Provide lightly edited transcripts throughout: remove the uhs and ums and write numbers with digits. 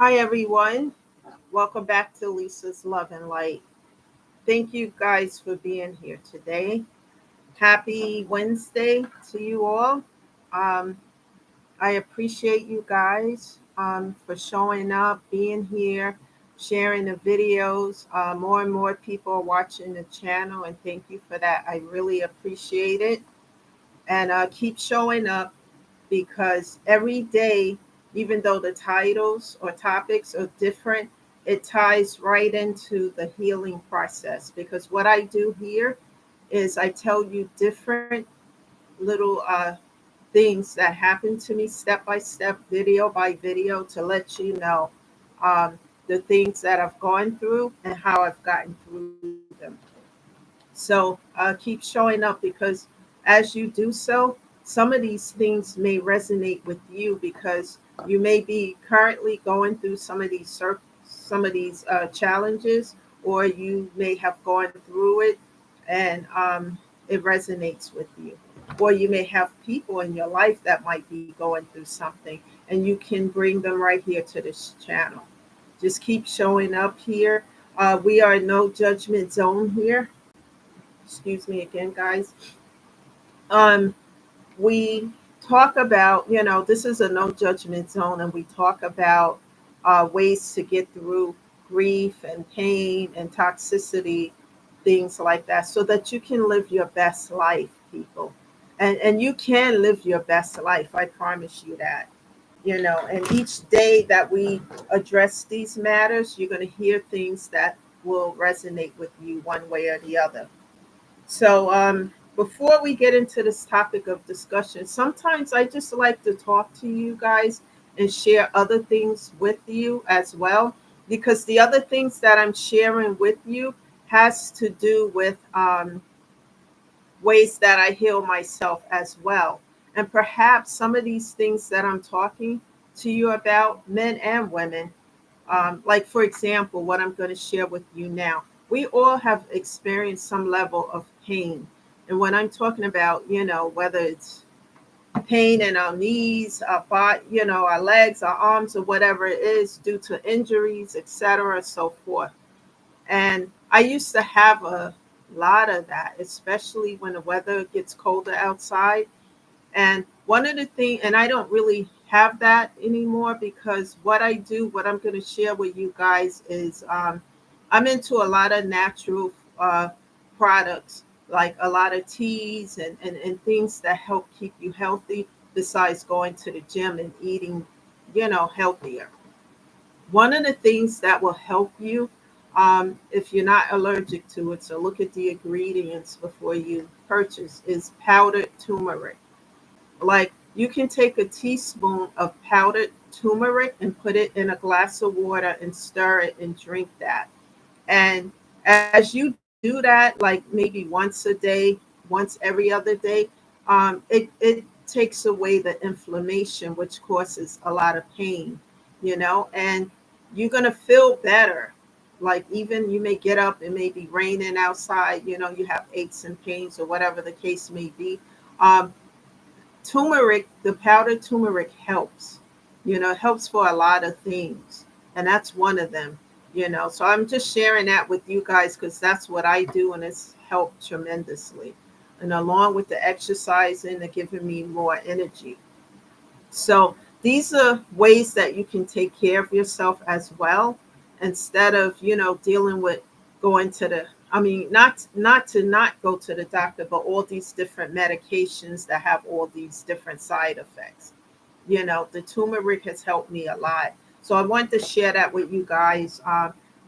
Hi, everyone. Welcome back to Lisa's Love and Light. Thank you guys for being here today. Happy Wednesday to you all. Um, I appreciate you guys for showing up, being here, sharing the videos. More and more people are watching the channel, and thank you for that. I really appreciate it. And keep showing up because every day, even though the titles or topics are different, it ties right into the healing process. Because what I do here is I tell you different little things that happen to me step by step, video by video, to let you know the things that I've gone through and how I've gotten through them. So keep showing up because as you do so, some of these things may resonate with you because you may be currently going through some of these challenges, or you may have gone through it and it resonates with you. Or you may have people in your life that might be going through something, and you can bring them right here to this channel. Just keep showing up here. We are no judgment zone here. Excuse me again, guys. Um, we talk about, this is a no judgment zone, and we talk about ways to get through grief and pain and toxicity, things like that, so that you can live your best life, people. And you can live your best life. I promise you that. And each day that we address these matters, you're going to hear things that will resonate with you one way or the other. So, before we get into this topic of discussion, sometimes I just like to talk to you guys and share other things with you as well, because the other things that I'm sharing with you has to do with ways that I heal myself as well. And perhaps some of these things that I'm talking to you about, men and women, like for example, what I'm going to share with you now. We all have experienced some level of pain. And when I'm talking about, whether it's pain in our knees, our body, our legs, our arms, or whatever it is due to injuries, etc., so forth. And I used to have a lot of that, especially when the weather gets colder outside. And one of the things, and I don't really have that anymore, because what I do, what I'm going to share with you guys is I'm into a lot of natural products, like a lot of teas and things that help keep you healthy, besides going to the gym and eating, healthier. One of the things that will help you, if you're not allergic to it, so look at the ingredients before you purchase, is powdered turmeric. Like, you can take a teaspoon of powdered turmeric and put it in a glass of water and stir it and drink that. And as you do that, like maybe once a day, once every other day, it takes away the inflammation, which causes a lot of pain, and you're going to feel better. Like, even you may get up, it may be raining outside, you have aches and pains or whatever the case may be. Um, Turmeric, the powdered turmeric helps. It helps for a lot of things, and that's one of them. So I'm just sharing that with you guys because that's what I do, and it's helped tremendously. And along with the exercising, and giving me more energy. So these are ways that you can take care of yourself as well, instead of dealing with going to the. I mean, not to not go to the doctor, but all these different medications that have all these different side effects. The turmeric has helped me a lot. So I want to share that with you guys,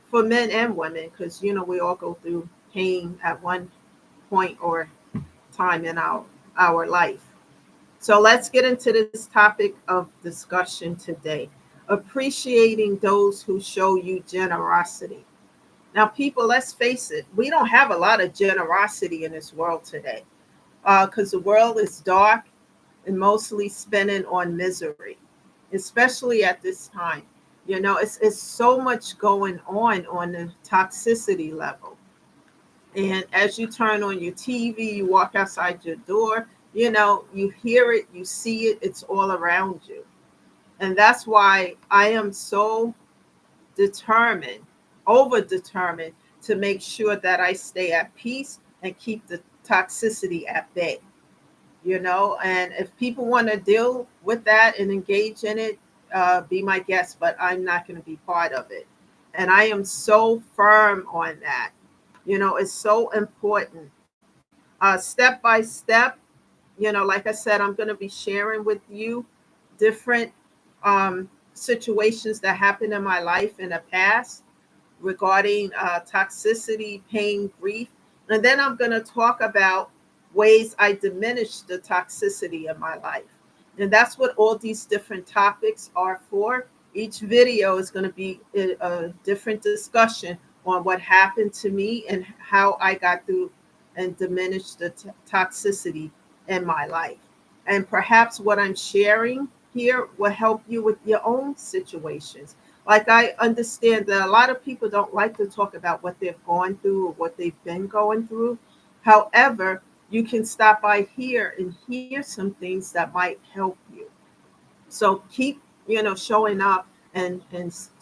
for men and women, because we all go through pain at one point or time in our life. So let's get into this topic of discussion today. Appreciating those who show you generosity. Now, people, let's face it, we don't have a lot of generosity in this world today, because the world is dark and mostly spinning on misery, especially at this time. It's so much going on the toxicity level. And as you turn on your TV, you walk outside your door, you hear it, you see it, it's all around you. And that's why I am so determined, over determined to make sure that I stay at peace and keep the toxicity at bay. And if people want to deal with that and engage in it, be my guest, but I'm not going to be part of it. And I am so firm on that. It's so important. Step by step, like I said, I'm going to be sharing with you different situations that happened in my life in the past regarding toxicity, pain, grief. And then I'm going to talk about ways I diminish the toxicity in my life. And that's what all these different topics are for. Each video is going to be a different discussion on what happened to me and how I got through and diminished the toxicity in my life. And perhaps what I'm sharing here will help you with your own situations. Like, I understand that a lot of people don't like to talk about what they've gone through or what they've been going through. However, you can stop by here and hear some things that might help you. So keep, showing up and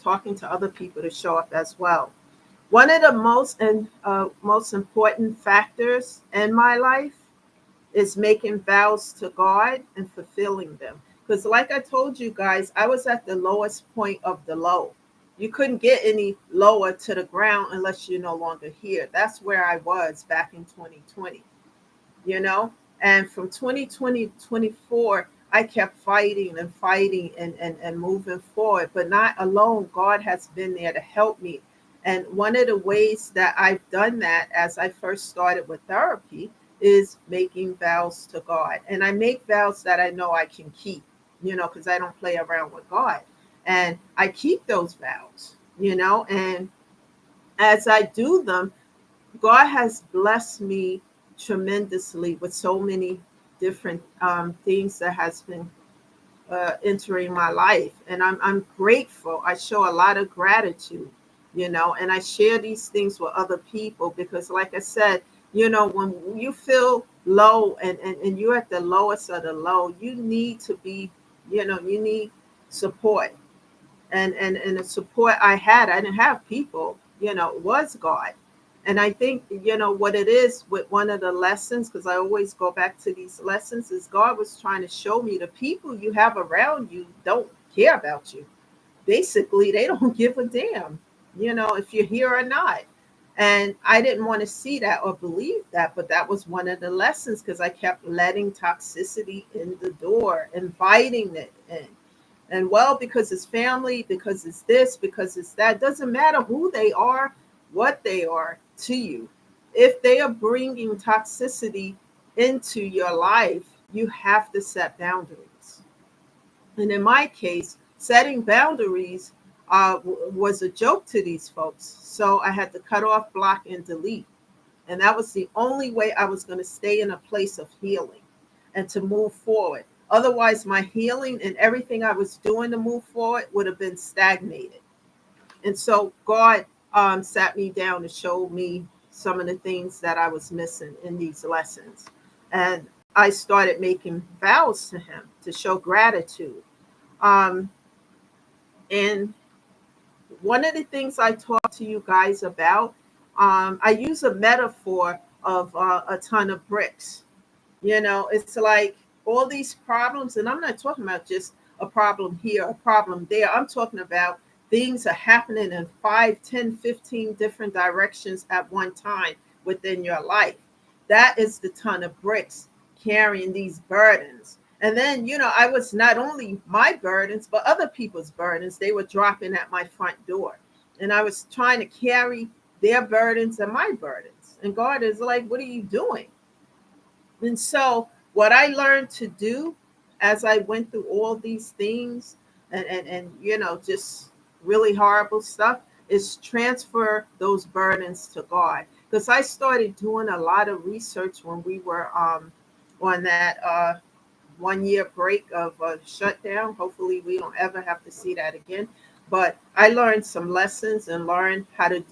talking to other people to show up as well. One of the most important factors in my life is making vows to God and fulfilling them. Because, like I told you guys, I was at the lowest point of the low. You couldn't get any lower to the ground unless you're no longer here. That's where I was back in 2020, you know? And from 2020 to 24, I kept fighting and fighting and moving forward, but not alone. God has been there to help me. And one of the ways that I've done that as I first started with therapy is making vows to God. And I make vows that I know I can keep, because I don't play around with God. And I keep those vows, and as I do them, God has blessed me tremendously with so many different things that has been entering my life. And I'm grateful. I show a lot of gratitude, and I share these things with other people because, like I said, when you feel low and you're at the lowest of the low, you need to be, you need support. And the support I didn't have people, was God. And I think, what it is with one of the lessons, because I always go back to these lessons, is God was trying to show me the people you have around you don't care about you. Basically, they don't give a damn, if you're here or not. And I didn't want to see that or believe that, but that was one of the lessons because I kept letting toxicity in the door, inviting it in. And well, because it's family, because it's this, because it's that, doesn't matter who they are, what they are to you. If they are bringing toxicity into your life, you have to set boundaries. And in my case, setting boundaries was a joke to these folks. So I had to cut off, block, and delete. And that was the only way I was going to stay in a place of healing and to move forward. Otherwise, my healing and everything I was doing to move forward would have been stagnated. And so God sat me down to show me some of the things that I was missing in these lessons. And I started making vows to Him to show gratitude. Um, and one of the things I talk to you guys about, I use a metaphor of a ton of bricks. It's like all these problems, and I'm not talking about just a problem here, a problem there. I'm talking about things are happening in 5, 10, 15 different directions at one time within your life. That is the ton of bricks carrying these burdens. And then, I was not only my burdens, but other people's burdens. They were dropping at my front door. And I was trying to carry their burdens and my burdens. And God is like, what are you doing? And so what I learned to do as I went through all these things and just really horrible stuff is transfer those burdens to God. Because I started doing a lot of research when we were on that 1 year break of shutdown. Hopefully we don't ever have to see that again. But I learned some lessons and learned how to,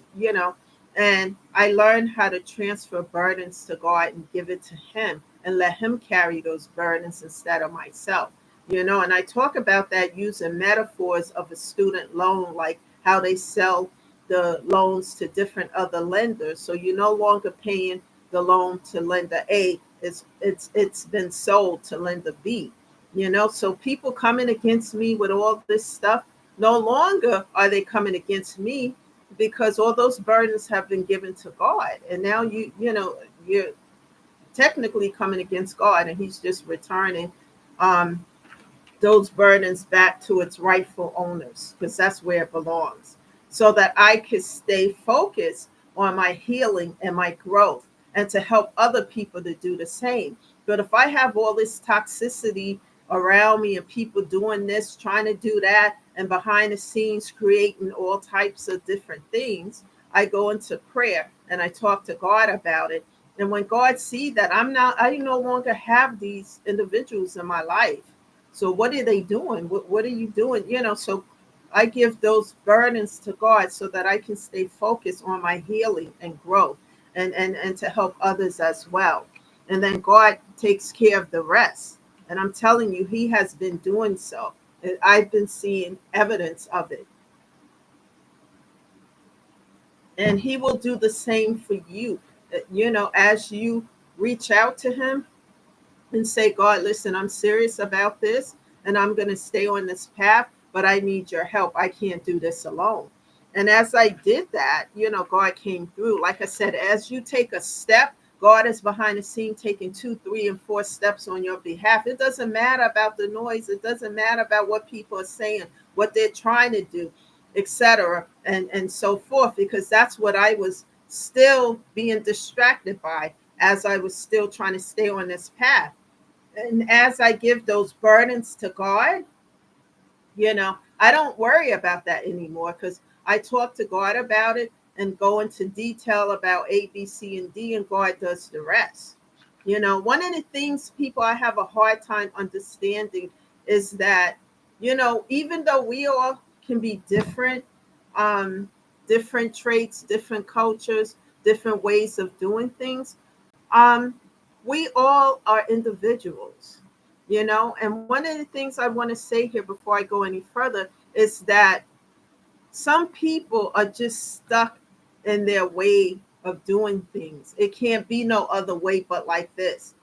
and I learned how to transfer burdens to God and give it to Him and let Him carry those burdens instead of myself. And I talk about that using metaphors of a student loan, like how they sell the loans to different other lenders. So you're no longer paying the loan to lender A. It's been sold to lender B. So people coming against me with all this stuff, no longer are they coming against me, because all those burdens have been given to God. And now you're technically coming against God, and He's just returning um, those burdens back to its rightful owners, because that's where it belongs, so that I could stay focused on my healing and my growth, and to help other people to do the same. But if I have all this toxicity around me and people doing this, trying to do that, and behind the scenes creating all types of different things, I go into prayer and I talk to God about it. And when God sees that I no longer have these individuals in my life. So what are they doing? What are you doing? So I give those burdens to God so that I can stay focused on my healing and growth, and to help others as well. And then God takes care of the rest. And I'm telling you, He has been doing so. And I've been seeing evidence of it. And He will do the same for you. As you reach out to Him and say, God, listen, I'm serious about this, and I'm going to stay on this path, but I need your help. I can't do this alone. And as I did that, God came through. Like I said, as you take a step, God is behind the scene taking 2, 3, and 4 steps on your behalf. It doesn't matter about the noise. It doesn't matter about what people are saying, what they're trying to do, etc., and so forth, because that's what I was still being distracted by as I was still trying to stay on this path. And as I give those burdens to God, I don't worry about that anymore, because I talk to God about it and go into detail about A, B, C, and D, and God does the rest. One of the things people I have a hard time understanding is that, even though we all can be different, um, different traits, different cultures, different ways of doing things, um, we all are individuals. And one of the things I want to say here before I go any further is that some people are just stuck in their way of doing things. It can't be no other way but like this.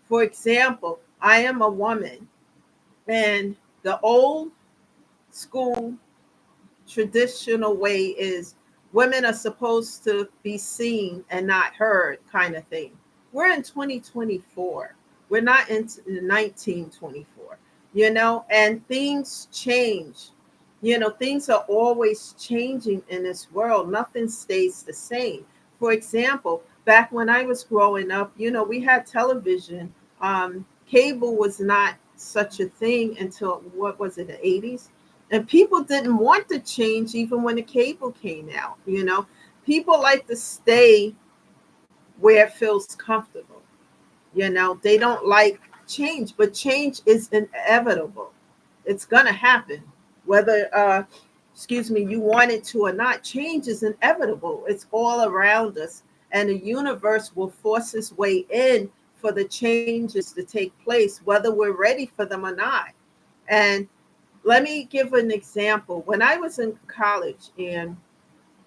For example, I am a woman, and the old school traditional way is women are supposed to be seen and not heard, kind of thing. We're in 2024. We're not in 1924, and things change. Things are always changing in this world. Nothing stays the same. For example, back when I was growing up, we had television. Cable was not such a thing until, what was it, the 80s? And people didn't want to change even when the cable came out. People like to stay where it feels comfortable. They don't like change, but change is inevitable. It's gonna happen, whether you want it to or not. Change is inevitable. It's all around us, and the universe will force its way in for the changes to take place, whether we're ready for them or not. And let me give an example. When I was in college and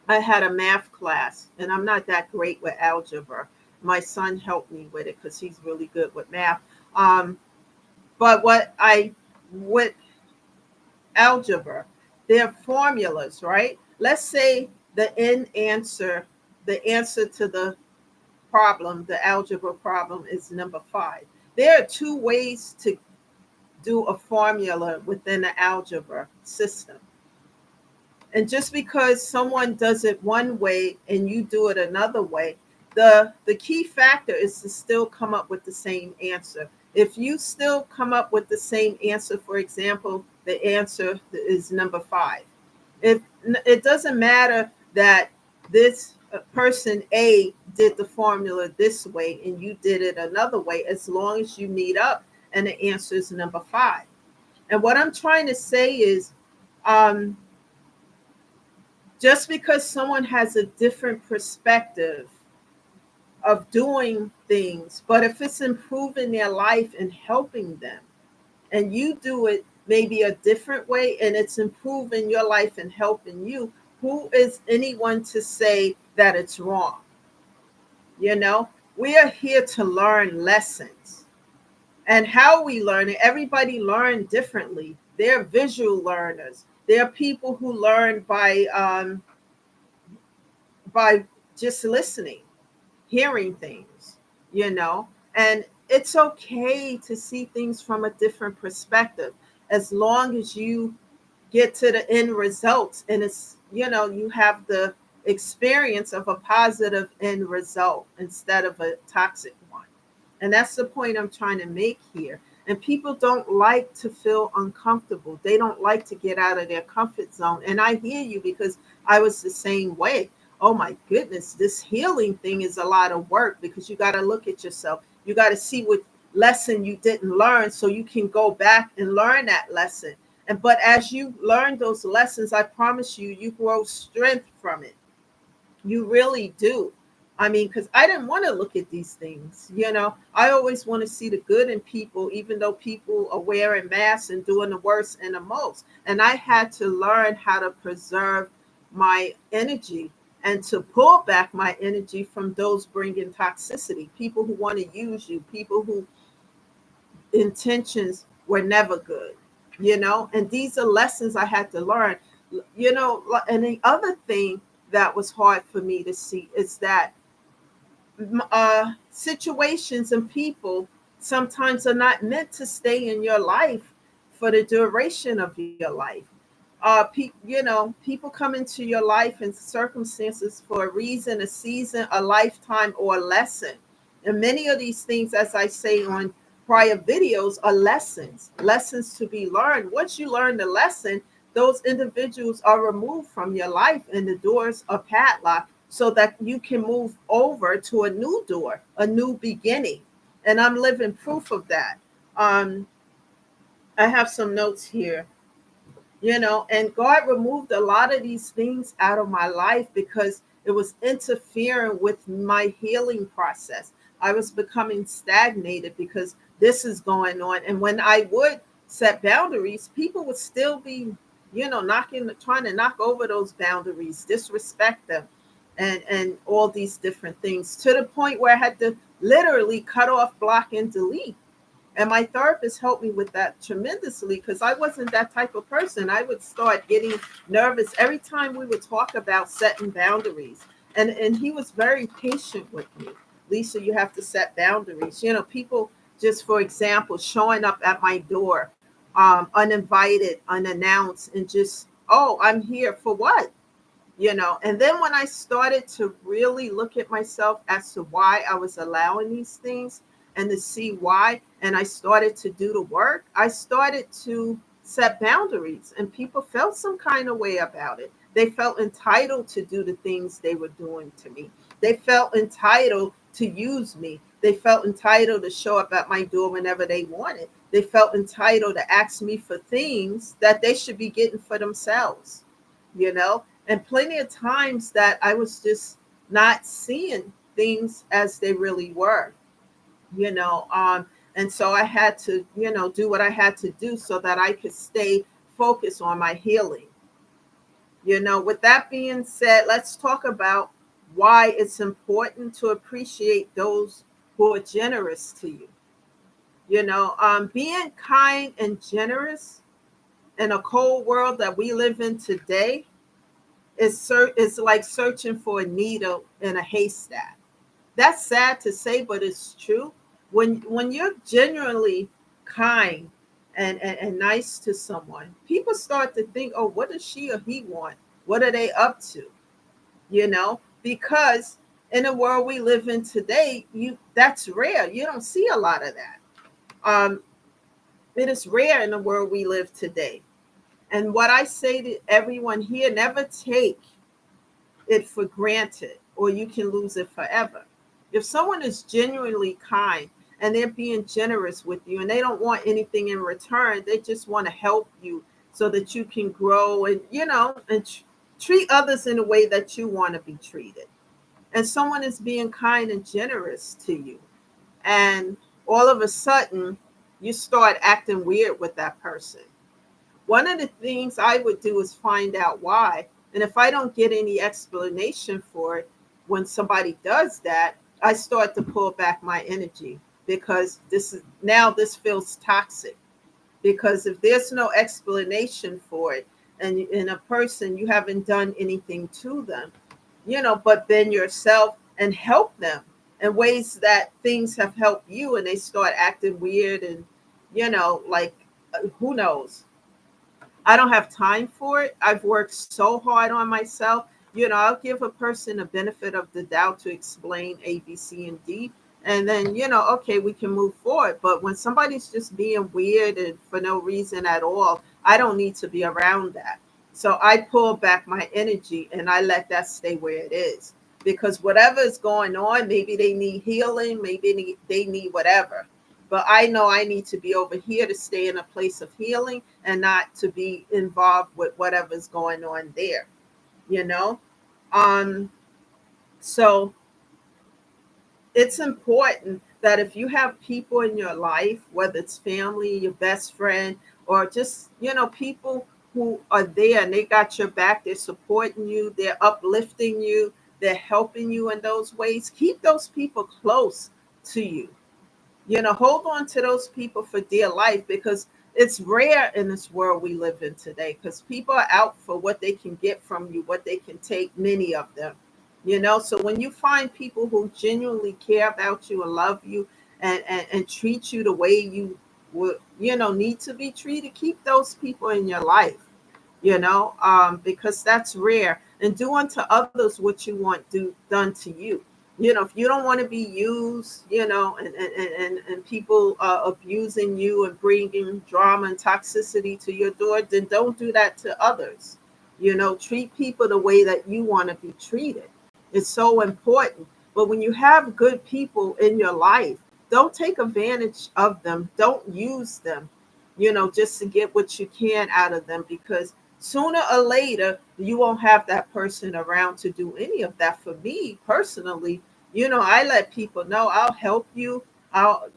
I had a math class, and I'm not that great with algebra. My son helped me with it because he's really good with math. Um, but with algebra, there are formulas, right? Let's say the answer to the problem, the algebra problem, is number 5. There are 2 ways to do a formula within the algebra system. And just because someone does it one way and you do it another way, the key factor is to still come up with the same answer. If you still come up with the same answer, for example, the answer is number 5. If it doesn't matter that this person A did the formula this way and you did it another way, as long as you meet up and the answer is number 5. And what I'm trying to say is, um, just because someone has a different perspective of doing things, but if it's improving their life and helping them, and you do it maybe a different way and it's improving your life and helping you, Who is anyone to say that it's wrong? You know, we are here to learn lessons. And how we learn it, everybody learn differently. There are visual learners. There are people who learn by just listening, hearing things, you know, and it's okay to see things from a different perspective as long as you get to the end results and it's, you know, you have the experience of a positive end result instead of a toxic one. And that's the point I'm trying to make here. And people don't like to feel uncomfortable. They don't like to get out of their comfort zone. And I hear you because I was the same way. Oh my goodness, this healing thing is a lot of work because you got to look at yourself. You got to see what lesson you didn't learn so you can go back and learn that lesson. And but as you learn those lessons, I promise you, you grow strength from it. You really do. I mean, because I didn't want to look at these things. You know, I always want to see the good in people, even though people are wearing masks and doing the worst and the most. And I had to learn how to preserve my energy and to pull back my energy from those bringing toxicity, people who want to use you, people who intentions were never good, you know, and these are lessons I had to learn, you know. And the other thing that was hard for me to see is that situations and people sometimes are not meant to stay in your life for the duration of your life. You know, people come into your life and circumstances for a reason, a season, a lifetime, or a lesson. And many of these things, as I say on prior videos, are lessons, lessons to be learned. Once you learn the lesson, those individuals are removed from your life and the doors are padlocked so that you can move over to a new door, a new beginning. And I'm living proof of that. Um, I have some notes here, you know, and God removed a lot of these things out of my life because it was interfering with my healing process. I was becoming stagnated because this is going on. And when I would set boundaries, people would still be, you know, trying to knock over those boundaries, disrespect them, and all these different things to the point where I had to literally cut off, block, and delete. And my therapist helped me with that tremendously because I wasn't that type of person. I would start getting nervous every time we would talk about setting boundaries. And he was very patient with me. Lisa, you have to set boundaries. You know, people just, for example, showing up at my door uninvited, unannounced, and just, oh, I'm here for what? You know. And then when I started to really look at myself as to why I was allowing these things and to see why, and I started to do the work, I started to set boundaries, and people felt some kind of way about it. They felt entitled to do the things they were doing to me. They felt entitled to use me. They felt entitled to show up at my door whenever they wanted. They felt entitled to ask me for things that they should be getting for themselves, you know. And plenty of times that I was just not seeing things as they really were, you know. And so I had to, you know, do what I had to do so that I could stay focused on my healing. You know, with that being said, let's talk about why it's important to appreciate those who are generous to you. You know, being kind and generous in a cold world that we live in today is like searching for a needle in a haystack. That's sad to say, but it's true. When you're genuinely kind and nice to someone, people start to think, oh, what does she or he want? What are they up to? You know, because in the world we live in today, you that's rare. You don't see a lot of that. Um, it is rare in the world we live today. And what I say to everyone here, never take it for granted or you can lose it forever. If someone is genuinely kind and they're being generous with you and they don't want anything in return, they just want to help you so that you can grow and, you know, and treat others in a way that you want to be treated. And someone is being kind and generous to you. And all of a sudden, you start acting weird with that person. One of the things I would do is find out why. And if I don't get any explanation for it, when somebody does that, I start to pull back my energy because this feels toxic. Because if there's no explanation for it, and in a person you haven't done anything to them, but been yourself and help them in ways that things have helped you, and they start acting weird and like who knows. I don't have time for it. I've worked so hard on myself. I'll give a person a benefit of the doubt to explain A, B, C, and D. And then, okay, we can move forward. But when somebody's just being weird and for no reason at all, I don't need to be around that. So I pull back my energy and I let that stay where it is. Because whatever is going on, maybe they need healing, maybe they need whatever. But I know I need to be over here to stay in a place of healing and not to be involved with whatever's going on there, you know? Um, so it's important that if you have people in your life, whether it's family, your best friend, or just, people who are there and they got your back, they're supporting you, they're uplifting you, they're helping you in those ways, keep those people close to you. Hold on to those people for dear life because it's rare in this world we live in today because people are out for what they can get from you, what they can take, many of them. So when you find people who genuinely care about you and love you and treat you the way you would, need to be treated, keep those people in your life, because that's rare. And do unto others what you want done to you. If you don't want to be used, and people abusing you and bringing drama and toxicity to your door, then don't do that to others. Treat people the way that you want to be treated. It's so important. But when you have good people in your life, don't take advantage of them. Don't use them, just to get what you can out of them because sooner or later you won't have that person around to do any of that. For me personally, I let people know I'll help you. I'll,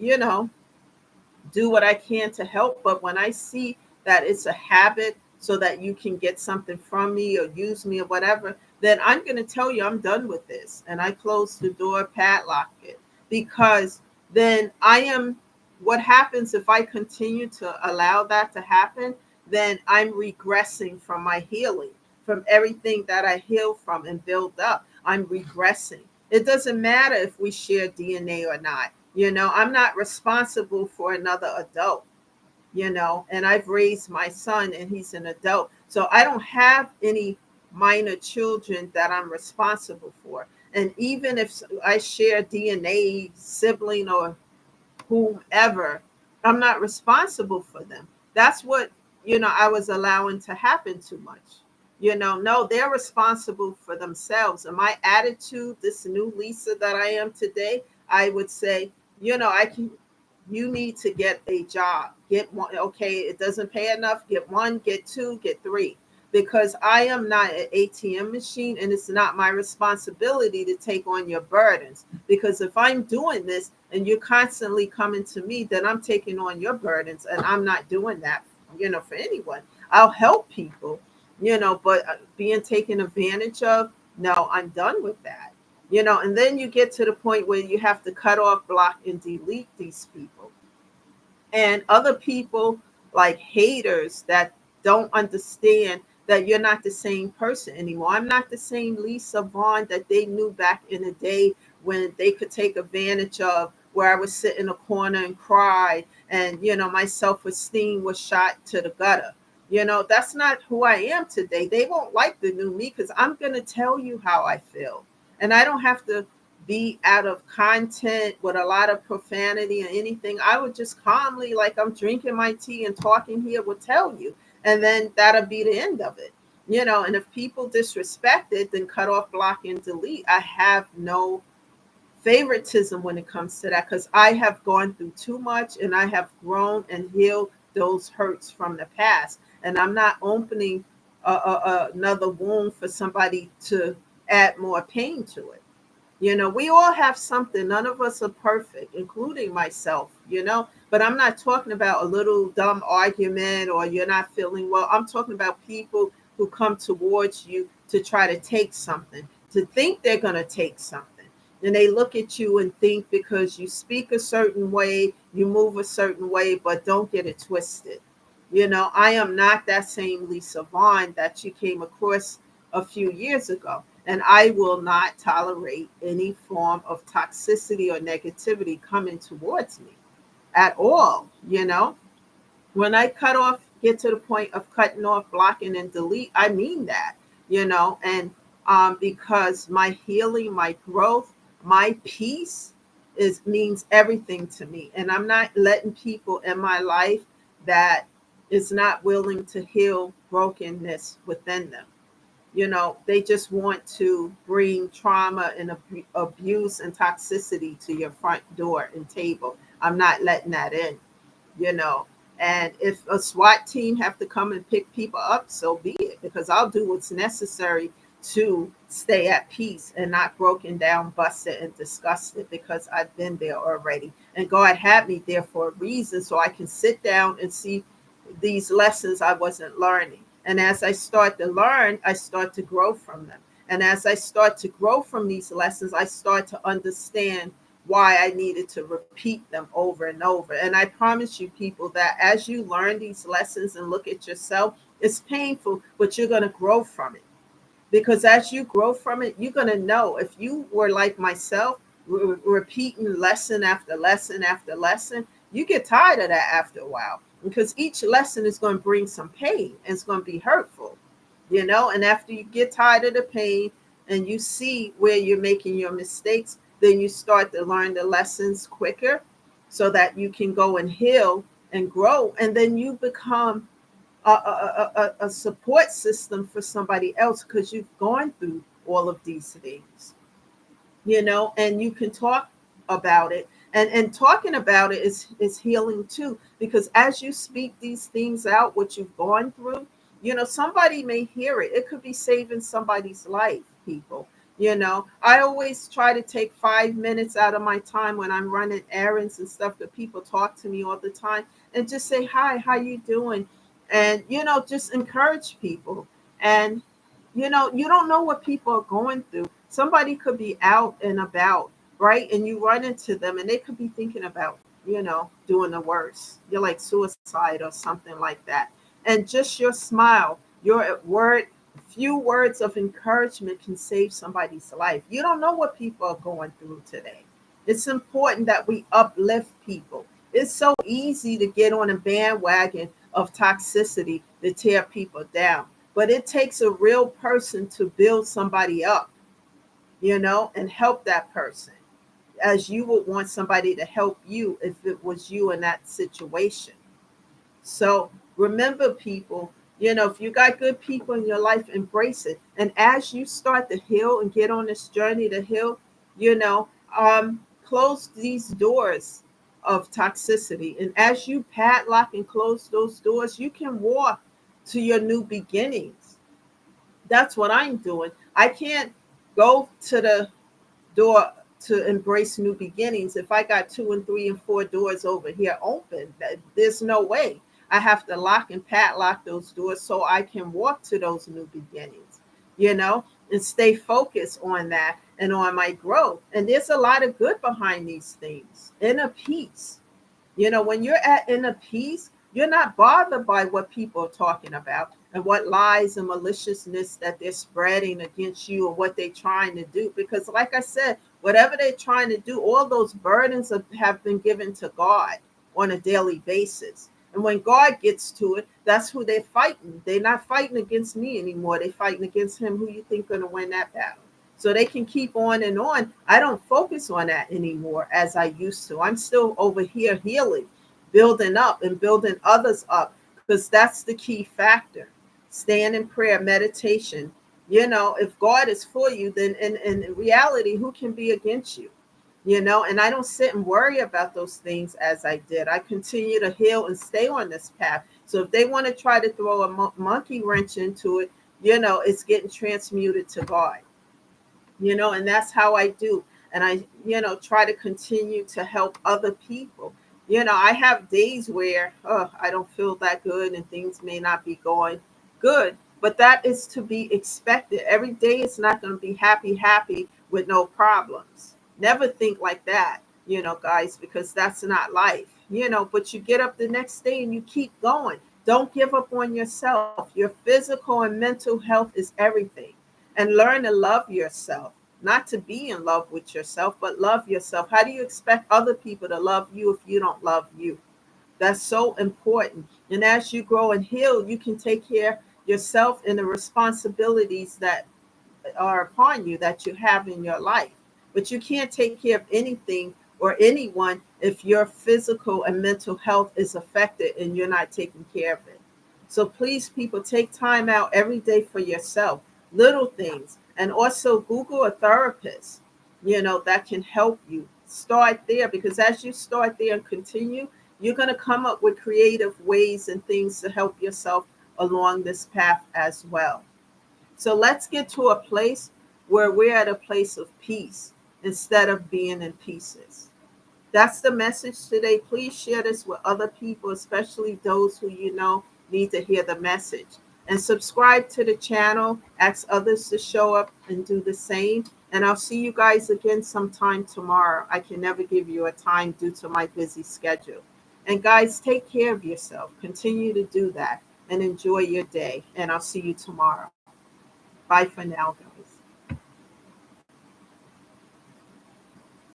do what I can to help. But when I see that it's a habit so that you can get something from me or use me or whatever, then I'm going to tell you I'm done with this. And I close the door, padlock it, because then what happens if I continue to allow that to happen, then I'm regressing from my healing, from everything that I healed from and build up. I'm regressing. It doesn't matter if we share DNA or not. I'm not responsible for another adult, and I've raised my son and he's an adult. So I don't have any minor children that I'm responsible for. And even if I share DNA, sibling, or whomever, I'm not responsible for them. That's what, I was allowing to happen too much. No, they're responsible for themselves. And my attitude, this new Lisa that I am today, I would say, I can, you need to get a job. Get one. Okay, it doesn't pay enough. Get one, get two, get three. Because I am not an ATM machine and it's not my responsibility to take on your burdens. Because if I'm doing this and you're constantly coming to me, then I'm taking on your burdens and I'm not doing that, for anyone. I'll help people, but being taken advantage of, no, I'm done with that. And then you get to the point where you have to cut off, block, and delete these people. And other people like haters that don't understand that you're not the same person anymore. I'm not the same Lisa Vaughn that they knew back in the day when they could take advantage of, where I would sit in a corner and cry and, my self-esteem was shot to the gutter. That's not who I am today. They won't like the new me because I'm going to tell you how I feel. And I don't have to be out of content with a lot of profanity or anything. I would just calmly, like I'm drinking my tea and talking here, would tell you. And then that'll be the end of it. And if people disrespect it, then cut off, block, and delete. I have no favoritism when it comes to that because I have gone through too much and I have grown and healed those hurts from the past. And I'm not opening another wound for somebody to add more pain to it. We all have something. None of us are perfect, including myself, but I'm not talking about a little dumb argument or you're not feeling well. I'm talking about people who come towards you to try to take something, to think they're going to take something. And they look at you and think because you speak a certain way, you move a certain way, but don't get it twisted. I am not that same Lisa Vaughn that you came across a few years ago. And I will not tolerate any form of toxicity or negativity coming towards me at all. When I get to the point of cutting off, blocking, and delete, I mean that. And because my healing, my growth, my peace means everything to me. And I'm not letting people in my life that is not willing to heal brokenness within them. They just want to bring trauma and abuse and toxicity to your front door and table. I'm not letting that in you know. And if a SWAT team have to come and pick people up, so be it, because I'll do what's necessary to stay at peace and not broken down, busted, and disgusted, because I've been there already. And God had me there for a reason, so I can sit down and see these lessons I wasn't learning. And as I start to learn, I start to grow from them. And as I start to grow from these lessons, I start to understand why I needed to repeat them over and over. And I promise you, people, that as you learn these lessons and look at yourself, it's painful, but you're going to grow from it. Because as you grow from it, you're going to know. If you were like myself, repeating lesson after lesson after lesson, you get tired of that after a while, because each lesson is going to bring some pain and it's going to be hurtful. And after you get tired of the pain and you see where you're making your mistakes, then you start to learn the lessons quicker so that you can go and heal and grow. And then you become a support system for somebody else, because you've gone through all of these things. And you can talk about it. And talking about it is healing too, because as you speak these things out, what you've gone through, somebody may hear it. It could be saving somebody's life, people. I always try to take 5 minutes out of my time when I'm running errands and stuff, that people talk to me all the time, and just say, hi, how you doing? And, just encourage people. And, you don't know what people are going through. Somebody could be out and about, right? And you run into them and they could be thinking about, doing the worst. You're like suicide or something like that. And just your smile, your few words of encouragement can save somebody's life. You don't know what people are going through today. It's important that we uplift people. It's so easy to get on a bandwagon of toxicity to tear people down, but it takes a real person to build somebody up, and help that person as you would want somebody to help you if it was you in that situation. So remember, people, if you got good people in your life, embrace it. And as you start to heal and get on this journey to heal, you know, close these doors of toxicity. And as you padlock and close those doors, you can walk to your new beginnings. That's what I'm doing. I can't go to the door to embrace new beginnings if I got 2 and 3 and 4 doors over here open. There's no way. I have to lock and padlock those doors so I can walk to those new beginnings, and stay focused on that and on my growth. And there's a lot of good behind these things. Inner peace. When you're at inner peace, you're not bothered by what people are talking about and what lies and maliciousness that they're spreading against you and what they're trying to do. Because, like I said, whatever they're trying to do, all those burdens have been given to God on a daily basis. And when God gets to it, that's who they're fighting. They're not fighting against me anymore. They're fighting against him. Who you think going to win that battle? So they can keep on and on. I don't focus on that anymore as I used to. I'm still over here healing, building up and building others up, because that's the key factor. Stand in prayer, meditation. If God is for you, then in reality, who can be against you? And I don't sit and worry about those things as I did. I continue to heal and stay on this path. So if they want to try to throw a monkey wrench into it, it's getting transmuted to God. And that's how I do. And I, try to continue to help other people. I have days where I don't feel that good and things may not be going good. But that is to be expected. Every day is not going to be happy, happy with no problems. Never think like that, guys, because that's not life, but you get up the next day and you keep going. Don't give up on yourself. Your physical and mental health is everything. And learn to love yourself, not to be in love with yourself, but love yourself. How do you expect other people to love you if you don't love you? That's so important. And as you grow and heal, you can take care of yourself and the responsibilities that are upon you that you have in your life. But you can't take care of anything or anyone if your physical and mental health is affected and you're not taking care of it. So please, people, take time out every day for yourself, little things, and also Google a therapist, that can help you. Start there because as you start there and continue, you're going to come up with creative ways and things to help yourself along this path as well. So let's get to a place where we're at a place of peace instead of being in pieces. That's the message today. Please share this with other people, especially those who need to hear the message. And subscribe to the channel. Ask others to show up and do the same. And I'll see you guys again sometime tomorrow. I can never give you a time due to my busy schedule. And guys, take care of yourself. Continue to do that and enjoy your day. And I'll see you tomorrow. Bye for now, guys.